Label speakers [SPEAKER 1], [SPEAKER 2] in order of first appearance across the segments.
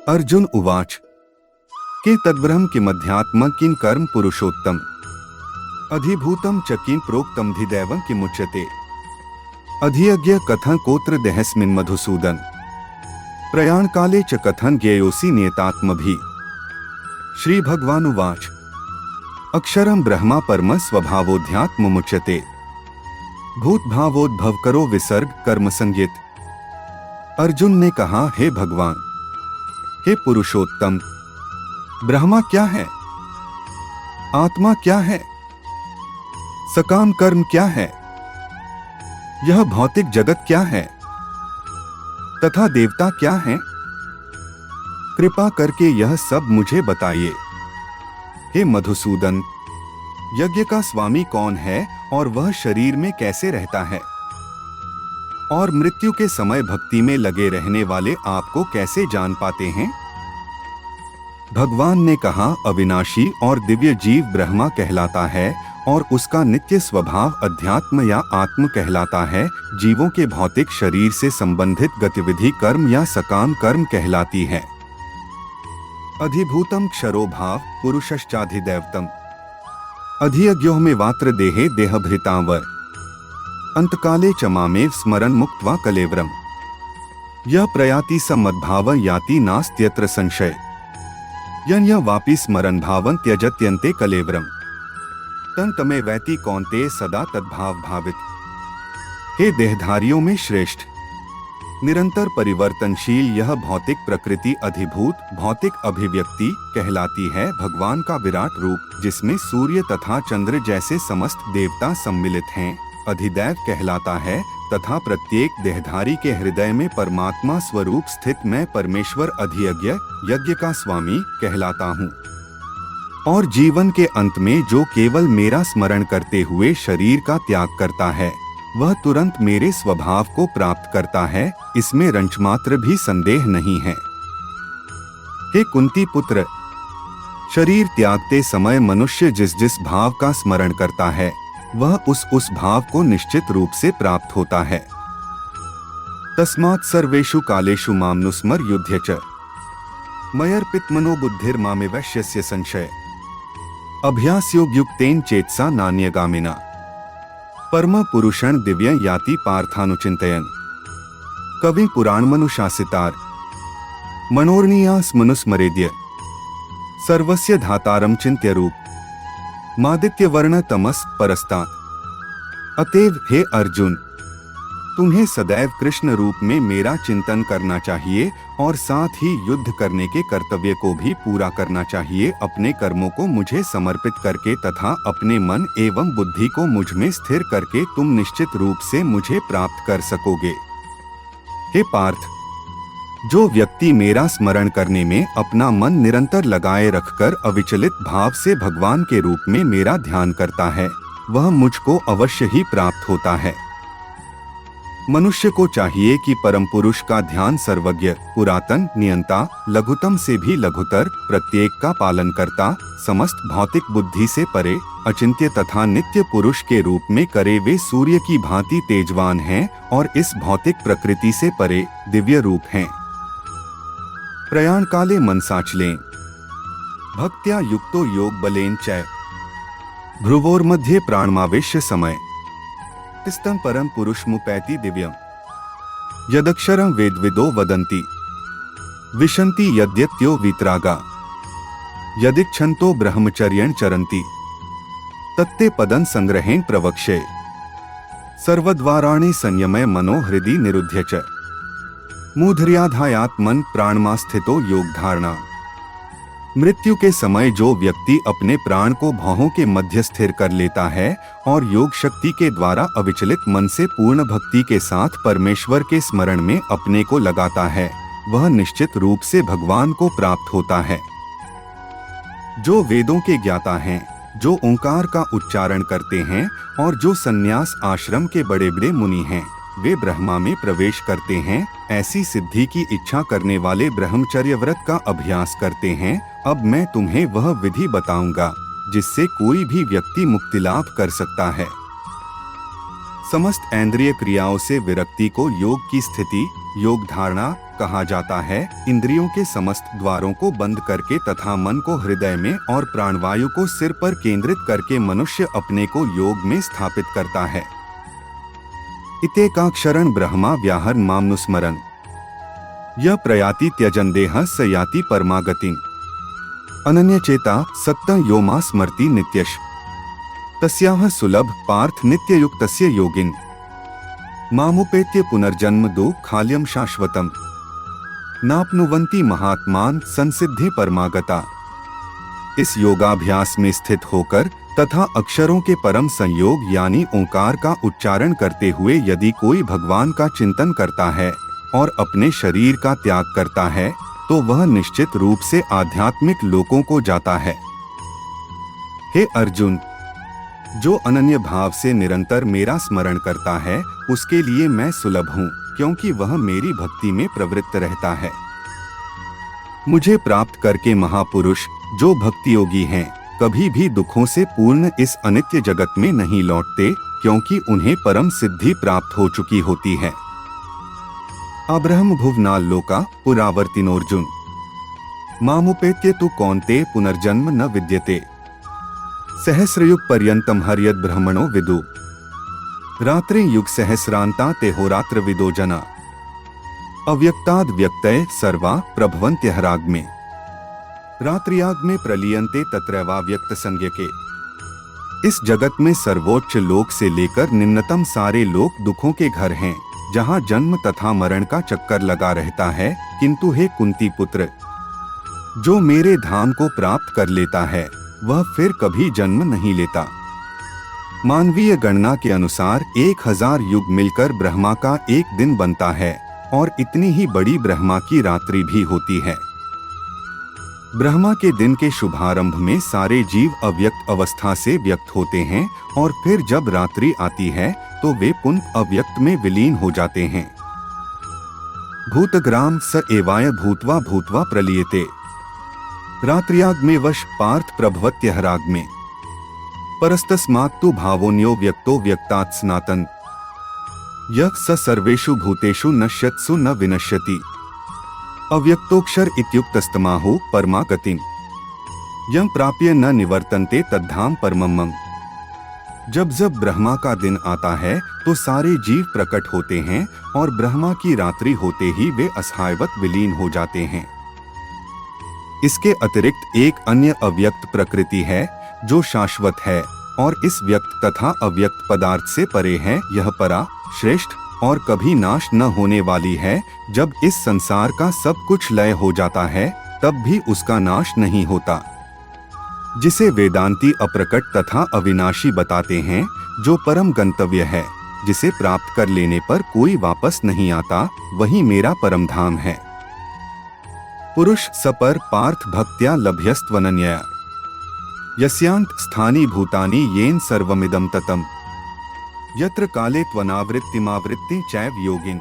[SPEAKER 1] अर्जुन उवाच के तद्ब्रह्म किमध्यात्म किं कर्म पुरुषोत्तम अधिभूतम च किं प्रोक्तम धिदैवं किमुच्यते अधियज्ञ कथं कोत्र देहस्मिन् मधुसूदन प्रयाण काले च कथं ज्ञेयोऽसि नियतात्मभिः। श्री भगवानुवाच अक्षरं ब्रह्मा परम स्वभावोऽध्यात्ममुच्यते भूतभावोद्भव करो विसर्ग कर्म संज्ञित। अर्जुन ने कहा, हे भगवान, हे पुरुषोत्तम, ब्रह्मा क्या है, आत्मा क्या है, सकाम कर्म क्या है, यह भौतिक जगत क्या है तथा देवता क्या है? कृपा करके यह सब मुझे बताइए। हे मधुसूदन, यज्ञ का स्वामी कौन है और वह शरीर में कैसे रहता है, और मृत्यु के समय भक्ति में लगे रहने वाले आपको कैसे जान पाते हैं? भगवान ने कहा, अविनाशी और दिव्य जीव ब्रह्मा कहलाता है और उसका नित्य स्वभाव अध्यात्म या आत्म कहलाता है। जीवों के भौतिक शरीर से संबंधित गतिविधि कर्म या सकाम कर्म कहलाती है। अधिभूतम क्षरो भाव पुरुषश्चाधिदैवतम अधियज्ञो में वात्र देहे देहभृतांवर अंतकाले च मामेव स्मरन् मुक्त्वा कलेवरम यह प्रयाति स मद्भाव याति नास्त्यत्र संशय यन्य वापि स्मरन् भावं त्यजत्यन्ते कलेवरम तन तमे वैति कौन्तेय सदा तद्भाव भावित। हे देहधारियों में श्रेष्ठ, निरंतर परिवर्तनशील यह भौतिक प्रकृति अधिभूत भौतिक अभिव्यक्ति कहलाती है। भगवान का विराट रूप, जिसमें सूर्य तथा चंद्र जैसे समस्त देवता सम्मिलित हैं, अधिदैव कहलाता है तथा प्रत्येक देहधारी के हृदय में परमात्मा स्वरूप स्थित मैं परमेश्वर अधियज्ञ यज्ञ का स्वामी कहलाता हूँ। और जीवन के अंत में जो केवल मेरा स्मरण करते हुए शरीर का त्याग करता है, वह तुरंत मेरे स्वभाव को प्राप्त करता है, इसमें रंचमात्र भी संदेह नहीं है। हे कुंती पुत्र, शरीर त्यागते समय मनुष्य जिस जिस भाव का स्मरण करता है, वह उस भाव को निश्चित रूप से प्राप्त होता है। तस्मात् सर्वेषु कालेषु मामनुस्मर युध्य च मयर्पित मनोबुद्धिर्मामेवश्यस्य संशय अभ्यासयोगयुक्तेन चेतसा नान्यगामिना परम पुरुषं दिव्यं याति पार्थानुचिन्तयन्। कवि पुराणमनुशासितार मनोर्णीयास मनुस्मरेद्य सर्वस्य धातारं चिन्त्य रूप मादित्य वर्ण तमस परस्तात्। अतएव हे अर्जुन, तुम्हें सदैव कृष्ण रूप में मेरा चिंतन करना चाहिए और साथ ही युद्ध करने के कर्तव्य को भी पूरा करना चाहिए। अपने कर्मों को मुझे समर्पित करके तथा अपने मन एवं बुद्धि को मुझ में स्थिर करके तुम निश्चित रूप से मुझे प्राप्त कर सकोगे। हे पार्थ, जो व्यक्ति मेरा स्मरण करने में अपना मन निरंतर लगाए रखकर अविचलित भाव से भगवान के रूप में मेरा ध्यान करता है, वह मुझको अवश्य ही प्राप्त होता है। मनुष्य को चाहिए कि परम पुरुष का ध्यान सर्वज्ञ, पुरातन, नियंता, लघुतम से भी लघुतर, प्रत्येक का पालन करता, समस्त भौतिक बुद्धि से परे, अचिंत्य तथा नित्य पुरुष के रूप में करे। वे सूर्य की भांति तेजवान हैं और इस भौतिक प्रकृति से परे दिव्य रूप हैं। प्रयाण काले मनसाचलेन भक्त्या युक्तो योग बलेन च भ्रुवोर्मध्ये प्राणमावेश्य समय तिस्तं परम पुरुषमुपैति दिव्यम यदक्षरं वेदविदो वदन्ति विशन्ति यद्यत्यो वीतरागा यदिच्छन्तो ब्रह्मचर्यं चरन्ति तत्ते पदं संग्रहेण प्रवक्ष्ये सर्वद्वाराणि संयमय मनो हृदि निरुध्य च मूढ़र्याधायात्मन प्राणमास्थितो योग धारणा। मृत्यु के समय जो व्यक्ति अपने प्राण को भौहों के मध्य स्थिर कर लेता है और योग शक्ति के द्वारा अविचलित मन से पूर्ण भक्ति के साथ परमेश्वर के स्मरण में अपने को लगाता है, वह निश्चित रूप से भगवान को प्राप्त होता है। जो वेदों के ज्ञाता हैं, जो ओंकार का उच्चारण करते हैं और जो संन्यास आश्रम के बड़े बड़े मुनि हैं, वे ब्रह्मा में प्रवेश करते हैं। ऐसी सिद्धि की इच्छा करने वाले ब्रह्मचर्य व्रत का अभ्यास करते हैं। अब मैं तुम्हें वह विधि बताऊंगा जिससे कोई भी व्यक्ति मुक्ति लाभ कर सकता है। समस्त इंद्रिय क्रियाओं से विरक्ति को योग की स्थिति, योग धारणा कहा जाता है, इंद्रियों के समस्त द्वारों को बंद करके तथा मन को हृदय में और प्राणवायु को सिर पर केंद्रित करके मनुष्य अपने को योग में स्थापित करता है। इतेकाक्षरं ब्रह्मा व्याहरन् मामनुस्मरन् यह प्रयाति त्यजन देह स याति परमागतिम् अनन्यचेता सत्तं यो मा स्मरति नित्यश तस्याह सुलभ पार्थ नित्ययुक्तस्य योगिन् मामुपेत्य पुनर्जन्म दुःखालयं शाश्वतम् नाप्नुवन्ति महात्मान संसिद्धि परमागता। इस योगाभ्यास में स्थित होकर तथा अक्षरों के परम संयोग यानी ओंकार का उच्चारण करते हुए यदि कोई भगवान का चिंतन करता है और अपने शरीर का त्याग करता है तो वह निश्चित रूप से आध्यात्मिक लोकों को जाता है। हे अर्जुन, जो अनन्य भाव से निरंतर मेरा स्मरण करता है उसके लिए मैं सुलभ हूँ, क्योंकि वह मेरी भक्ति में प्रवृत्त रहता है। मुझे प्राप्त करके महापुरुष जो भक्ति योगी हैं कभी भी दुखों से पूर्ण इस अनित्य जगत में नहीं लौटते, क्योंकि उन्हें परम सिद्धि प्राप्त हो चुकी होती है। अब्रह्म भुवनाल लोका पुरावर्तिनोर्जुन मामुपेत्य तु कौन्ते पुनर्जन्म न विद्यते सहस्रयुग पर्यंतम हर्यद ब्रह्मणो विदु रात्रि युग सहस्रांता तेहोरात्र विदो जना अव्यक्ताद व्यक्तय सर्वा प्रभवन्त्यहराग में रात्रियाग में प्रलीयन्ते तत्रैवा व्यक्त संज्ञके। इस जगत में सर्वोच्च लोक से लेकर निम्नतम सारे लोक दुखों के घर हैं, जहाँ जन्म तथा मरण का चक्कर लगा रहता है। किंतु हे कुंती पुत्र, जो मेरे धाम को प्राप्त कर लेता है वह फिर कभी जन्म नहीं लेता। मानवीय गणना के अनुसार 1000 युग मिलकर ब्रह्मा का एक दिन बनता है और इतनी ही बड़ी ब्रह्मा की रात्रि भी होती है। ब्रह्मा के दिन के शुभारंभ में सारे जीव अव्यक्त अवस्था से व्यक्त होते हैं और फिर जब रात्रि आती है तो वे पुनः अव्यक्त में विलीन हो जाते हैं। भूतग्राम स एवाय भूत्वा भूत्वा प्रलीयते रात्रियाग में वश पार्थ प्रभवत्यहराग में परस्तस्मात्तु भावोन्यो व्यक्तो व्यक्तात् सनातन यः स सर्वेषु भूतेषु नश्यत्सु न विनश्यति अव्यक्तोक्षर इत्युक्तस्तमाहु परमागतिम् यं प्राप्य न निवर्तन्ते तद्धाम परमम्। जब जब ब्रह्मा का दिन आता है तो सारे जीव प्रकट होते हैं और ब्रह्मा की रात्रि होते ही वे असहायवत विलीन हो जाते हैं। इसके अतिरिक्त एक अन्य अव्यक्त प्रकृति है जो शाश्वत है और इस व्यक्त तथा अव्यक्त पदार्थ से परे है। यह परा, श्रेष्ठ और कभी नाश न होने वाली है। जब इस संसार का सब कुछ लय हो जाता है तब भी उसका नाश नहीं होता, जिसे वेदांती अप्रकट तथा अविनाशी बताते हैं, जो परम गंतव्य है, जिसे प्राप्त कर लेने पर कोई वापस नहीं आता, वही मेरा परम धाम है। पुरुष सपर पार्थ भक्त्या लभ्यस्त्वनन्यया यस्यांत स्थानी भूतानि येन सर्वमिदं ततम् यत्र काले त्वनावृत्तिमावृत्ति चैव योगिन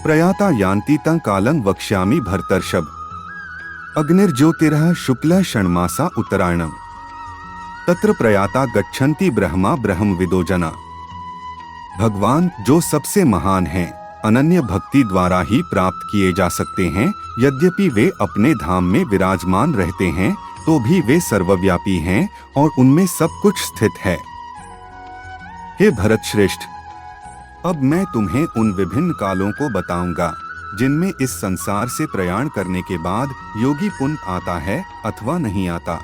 [SPEAKER 1] प्रयाता यान्ति तं कालं वक्ष्यामि भर्तर्षभ अग्निर्ज्योतिरः शुक्लः षण्मासा उत्तरायणम् तत्र प्रयाता गच्छन्ति ब्रह्मा ब्रह्मविदो जना। भगवान जो सबसे महान हैं, अनन्य भक्ति द्वारा ही प्राप्त किए जा सकते हैं। यद्यपि वे अपने धाम में विराजमान रहते हैं तो भी वे सर्वव्यापी हैं और उनमें सब कुछ स्थित है। हे भरत श्रेष्ठ, अब मैं तुम्हें उन विभिन्न कालों को बताऊंगा जिनमें इस संसार से प्रयाण करने के बाद योगी पुनः आता है अथवा नहीं आता।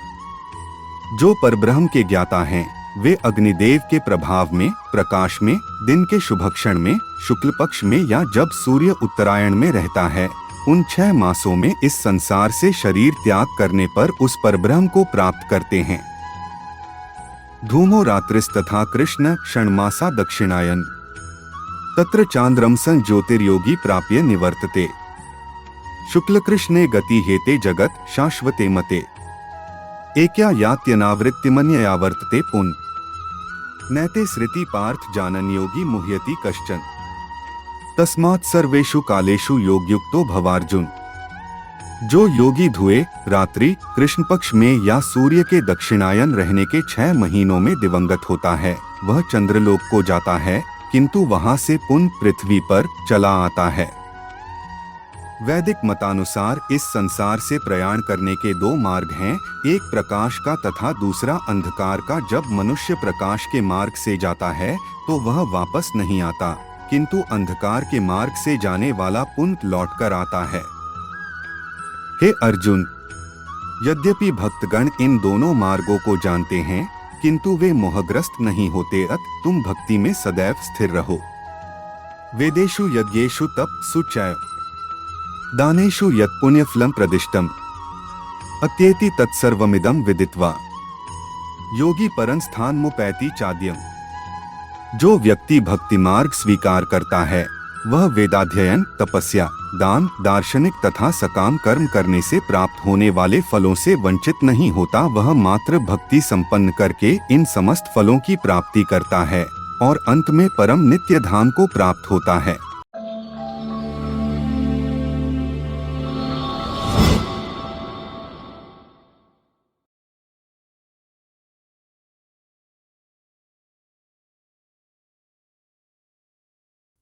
[SPEAKER 1] जो परब्रह्म के ज्ञाता हैं वे अग्निदेव के प्रभाव में, प्रकाश में, दिन के शुभक्षण में, शुक्ल पक्ष में या जब सूर्य उत्तरायण में रहता है, उन 6 मासों में इस संसार से शरीर त्याग करने पर उस परब्रह्म को प्राप्त करते हैं। धूमो रात्रिस्तथा कृष्ण षण्मासा दक्षिणायन तत्र चांद्रमसं ज्योतिर्योगी प्राप्य निवर्तते शुक्ल कृष्णे गति हेते जगत शाश्वते मते एक्या यात्यनावृत्तिमन्यया वर्तते पुन नैते श्रुति पार्थ जानन योगी मुह्यति कश्चन तस्मात् सर्वेषु कालेषु योगयुक्तो भवार्जुन। जो योगी धुए रात्रि कृष्ण पक्ष में या सूर्य के दक्षिणायन रहने के 6 महीनों में दिवंगत होता है वह चंद्रलोक को जाता है, किंतु वहां से पुनः पृथ्वी पर चला आता है। वैदिक मतानुसार इस संसार से प्रयाण करने के दो मार्ग हैं, एक प्रकाश का तथा दूसरा अंधकार का। जब मनुष्य प्रकाश के मार्ग से जाता है तो वह वापस नहीं आता, किंतु अंधकार के मार्ग से जाने वाला पुनः लौटकर आता है। हे अर्जुन, यद्यपि भक्तगण इन दोनों मार्गों को जानते हैं, किंतु वे मोहग्रस्त नहीं होते। तुम भक्ति में सदैव स्थिर रहो। वेदेषु यज्ञेषु तपस्सु च दानेषु यत् पुण्यफलं प्रदिष्टम् अत्येति तत्सर्वमिदं विदित्वा योगी परंस्थानमुपैति चाद्यम्। जो व्यक्ति भक्ति मार्ग स्वीकार करता है वह वेदाध्ययन, तपस्या, दान, दार्शनिक तथा सकाम कर्म करने से प्राप्त होने वाले फलों से वंचित नहीं होता। वह मात्र भक्ति संपन्न करके इन समस्त फलों की प्राप्ति करता है और अंत में परम नित्य धाम को प्राप्त होता है।